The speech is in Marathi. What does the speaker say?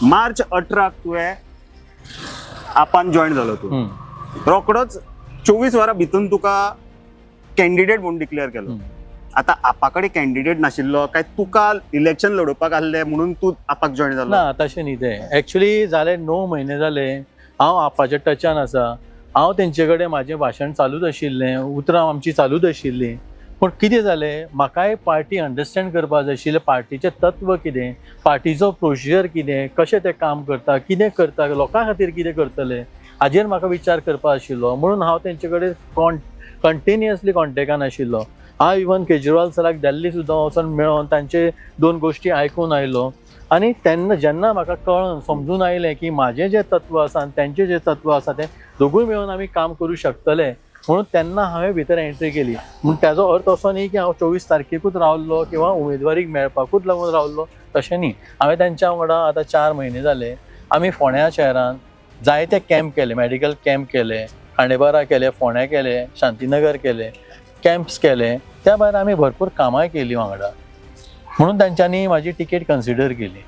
मार्च 18 तुवें आपान जॉईन जालो तूं. रोकडोच 24 वरां भितून तुका कॅन्डिडेट म्हणून डिक्लेअर केलो. आता आपाकडे कॅन्डिडेट नाशिल्लो काय तुका इलेक्शन लडोवपाक आसले म्हणून तूं आपाक जॉईन जालो? ना तशें न्ही तें. एक्चुअली जाले 9 म्हयने जाले हांव आपाच्या टचान आसा. हांव तेंचे कडेन म्हाजें भाशण चालूच आशिल्लें, उतरां आमची चालूच आशिल्लीं. पूण कितें जालें, म्हाकाय पार्टी अंडरस्टँड करपाक जाय आशिल्लें पार्टीचें तत्व कितें, पार्टीचो प्रोसिजर कितें, कशें तें काम करता, कितें करता, लोकां खातीर कितें करतले हाजेर म्हाका विचार करपाक आशिल्लो. म्हणून हांव तेंचे कडेन कंटिन्युअसली कॉन्टेक्टान आशिल्लो. हांव इवन केजरीवाल सराक दिल्ली सुद्दां वचून मेळोन तांचे 2 गोश्टी आयकून आयलो. आनी तेन्ना जेन्ना म्हाका कळून समजून आयलें की म्हाजें जें तत्व आसा आनी तेंचें जें तत्व आसा तें दोगूय मेळून आमी काम करूं शकतले, म्हणून तेन्ना हांवें भितर एंट्री केली. पूण ताजो अर्थ असो न्ही की हांव 24 तारखेकूच रावल्लो किंवा उमेदवारीक मेळपाकूच लागून रावल्लो, तशें न्ही. हांवें तांच्या वांगडा आतां 4 म्हयने जाले. आमी फोंड्या शहरान जायते कॅम्प केले, मेडिकल कॅम्प केले, खांडेपारा केले, फोंड्या केले, शांतीनगर केले, कॅम्प्स केले. त्या भायर आमी भरपूर कामांय केलीं वांगडा. म्हणून तांच्यांनी म्हाजी टिकेट कन्सिडर केली.